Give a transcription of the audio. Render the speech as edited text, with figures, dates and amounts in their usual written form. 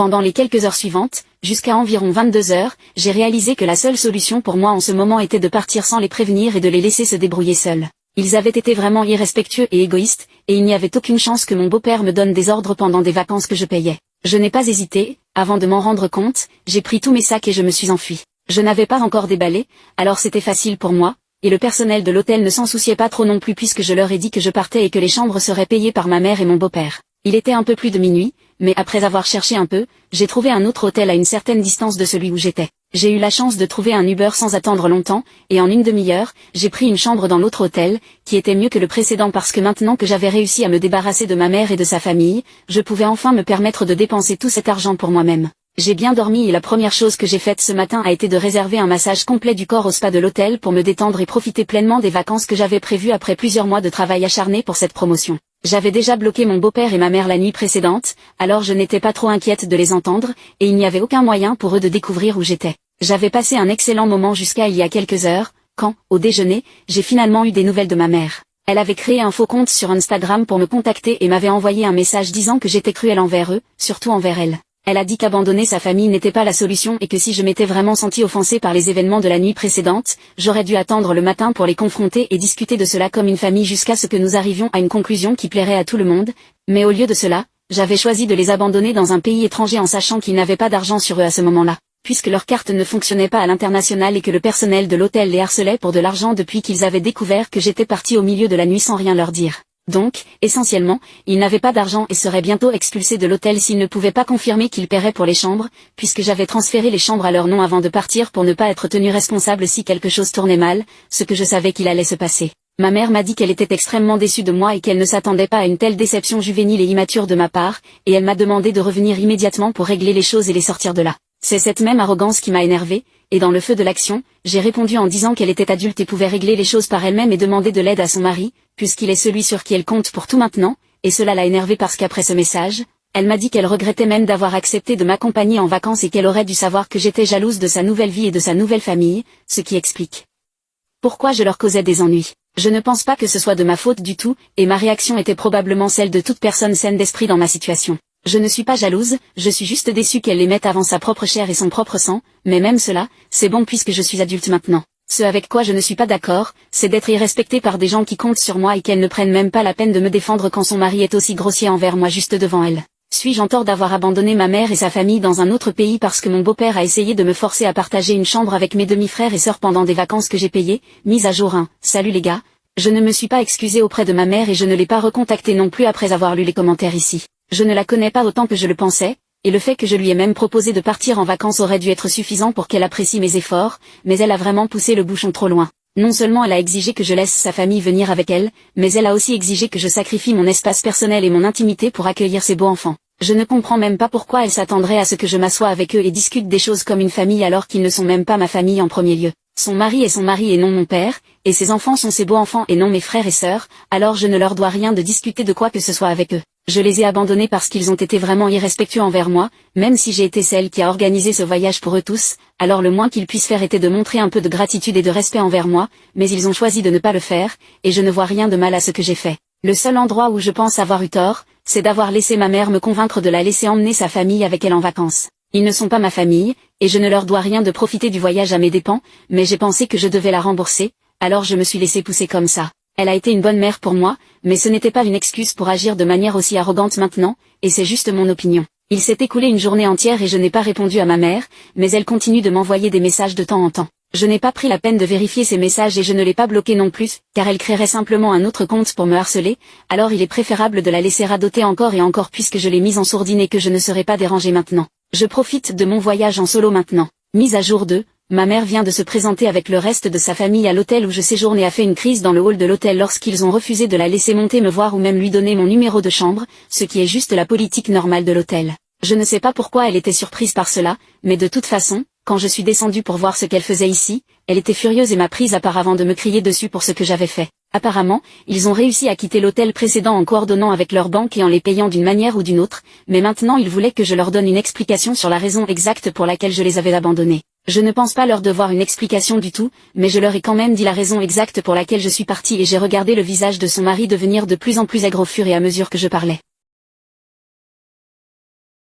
Pendant les quelques heures suivantes, jusqu'à environ 22 heures, j'ai réalisé que la seule solution pour moi en ce moment était de partir sans les prévenir et de les laisser se débrouiller seuls. Ils avaient été vraiment irrespectueux et égoïstes, et il n'y avait aucune chance que mon beau-père me donne des ordres pendant des vacances que je payais. Je n'ai pas hésité, avant de m'en rendre compte, j'ai pris tous mes sacs et je me suis enfui. Je n'avais pas encore déballé, alors c'était facile pour moi, et le personnel de l'hôtel ne s'en souciait pas trop non plus puisque je leur ai dit que je partais et que les chambres seraient payées par ma mère et mon beau-père. Il était un peu plus de minuit, mais après avoir cherché un peu, j'ai trouvé un autre hôtel à une certaine distance de celui où j'étais. J'ai eu la chance de trouver un Uber sans attendre longtemps, et en une demi-heure, j'ai pris une chambre dans l'autre hôtel, qui était mieux que le précédent parce que maintenant que j'avais réussi à me débarrasser de ma mère et de sa famille, je pouvais enfin me permettre de dépenser tout cet argent pour moi-même. J'ai bien dormi et la première chose que j'ai faite ce matin a été de réserver un massage complet du corps au spa de l'hôtel pour me détendre et profiter pleinement des vacances que j'avais prévues après plusieurs mois de travail acharné pour cette promotion. J'avais déjà bloqué mon beau-père et ma mère la nuit précédente, alors je n'étais pas trop inquiète de les entendre, et il n'y avait aucun moyen pour eux de découvrir où j'étais. J'avais passé un excellent moment jusqu'à il y a quelques heures, quand, au déjeuner, j'ai finalement eu des nouvelles de ma mère. Elle avait créé un faux compte sur Instagram pour me contacter et m'avait envoyé un message disant que j'étais cruelle envers eux, surtout envers elle. Elle a dit qu'abandonner sa famille n'était pas la solution et que si je m'étais vraiment sentie offensée par les événements de la nuit précédente, j'aurais dû attendre le matin pour les confronter et discuter de cela comme une famille jusqu'à ce que nous arrivions à une conclusion qui plairait à tout le monde, mais au lieu de cela, j'avais choisi de les abandonner dans un pays étranger en sachant qu'ils n'avaient pas d'argent sur eux à ce moment-là, puisque leur carte ne fonctionnait pas à l'international et que le personnel de l'hôtel les harcelait pour de l'argent depuis qu'ils avaient découvert que j'étais partie au milieu de la nuit sans rien leur dire. Donc, essentiellement, ils n'avaient pas d'argent et seraient bientôt expulsés de l'hôtel s'ils ne pouvaient pas confirmer qu'ils paieraient pour les chambres, puisque j'avais transféré les chambres à leur nom avant de partir pour ne pas être tenue responsable si quelque chose tournait mal, ce que je savais qu'il allait se passer. Ma mère m'a dit qu'elle était extrêmement déçue de moi et qu'elle ne s'attendait pas à une telle déception juvénile et immature de ma part, et elle m'a demandé de revenir immédiatement pour régler les choses et les sortir de là. C'est cette même arrogance qui m'a énervée, et dans le feu de l'action, j'ai répondu en disant qu'elle était adulte et pouvait régler les choses par elle-même et demander de l'aide à son mari, puisqu'il est celui sur qui elle compte pour tout maintenant, et cela l'a énervée parce qu'après ce message, elle m'a dit qu'elle regrettait même d'avoir accepté de m'accompagner en vacances et qu'elle aurait dû savoir que j'étais jalouse de sa nouvelle vie et de sa nouvelle famille, ce qui explique pourquoi je leur causais des ennuis. Je ne pense pas que ce soit de ma faute du tout, et ma réaction était probablement celle de toute personne saine d'esprit dans ma situation. Je ne suis pas jalouse, je suis juste déçue qu'elle les mette avant sa propre chair et son propre sang, mais même cela, c'est bon puisque je suis adulte maintenant. Ce avec quoi je ne suis pas d'accord, c'est d'être irrespectée par des gens qui comptent sur moi et qu'elles ne prennent même pas la peine de me défendre quand son mari est aussi grossier envers moi juste devant elle. Suis-je en tort d'avoir abandonné ma mère et sa famille dans un autre pays parce que mon beau-père a essayé de me forcer à partager une chambre avec mes demi-frères et sœurs pendant des vacances que j'ai payées? Mise à jour 1. Salut les gars. Je ne me suis pas excusée auprès de ma mère et je ne l'ai pas recontactée non plus après avoir lu les commentaires ici. Je ne la connais pas autant que je le pensais, et le fait que je lui ai même proposé de partir en vacances aurait dû être suffisant pour qu'elle apprécie mes efforts, mais elle a vraiment poussé le bouchon trop loin. Non seulement elle a exigé que je laisse sa famille venir avec elle, mais elle a aussi exigé que je sacrifie mon espace personnel et mon intimité pour accueillir ses beaux enfants. Je ne comprends même pas pourquoi elle s'attendrait à ce que je m'assoie avec eux et discute des choses comme une famille alors qu'ils ne sont même pas ma famille en premier lieu. Son mari est son mari et non mon père, et ses enfants sont ses beaux enfants et non mes frères et sœurs, alors je ne leur dois rien de discuter de quoi que ce soit avec eux. Je les ai abandonnés parce qu'ils ont été vraiment irrespectueux envers moi, même si j'ai été celle qui a organisé ce voyage pour eux tous, alors le moins qu'ils puissent faire était de montrer un peu de gratitude et de respect envers moi, mais ils ont choisi de ne pas le faire, et je ne vois rien de mal à ce que j'ai fait. Le seul endroit où je pense avoir eu tort, c'est d'avoir laissé ma mère me convaincre de la laisser emmener sa famille avec elle en vacances. Ils ne sont pas ma famille, et je ne leur dois rien de profiter du voyage à mes dépens, mais j'ai pensé que je devais la rembourser, alors je me suis laissé pousser comme ça. Elle a été une bonne mère pour moi, mais ce n'était pas une excuse pour agir de manière aussi arrogante maintenant, et c'est juste mon opinion. Il s'est écoulé une journée entière et je n'ai pas répondu à ma mère, mais elle continue de m'envoyer des messages de temps en temps. Je n'ai pas pris la peine de vérifier ces messages et je ne l'ai pas bloqué non plus, car elle créerait simplement un autre compte pour me harceler, alors il est préférable de la laisser radoter encore et encore puisque je l'ai mise en sourdine et que je ne serai pas dérangée maintenant. Je profite de mon voyage en solo maintenant. Mise à jour 2, ma mère vient de se présenter avec le reste de sa famille à l'hôtel où je séjourne et a fait une crise dans le hall de l'hôtel lorsqu'ils ont refusé de la laisser monter me voir ou même lui donner mon numéro de chambre, ce qui est juste la politique normale de l'hôtel. Je ne sais pas pourquoi elle était surprise par cela, mais de toute façon, quand je suis descendue pour voir ce qu'elle faisait ici, elle était furieuse et m'a prise à part avant de me crier dessus pour ce que j'avais fait. Apparemment, ils ont réussi à quitter l'hôtel précédent en coordonnant avec leur banque et en les payant d'une manière ou d'une autre, mais maintenant ils voulaient que je leur donne une explication sur la raison exacte pour laquelle je les avais abandonnés. Je ne pense pas leur devoir une explication du tout, mais je leur ai quand même dit la raison exacte pour laquelle je suis partie et j'ai regardé le visage de son mari devenir de plus en plus aigre au fur et à mesure que je parlais.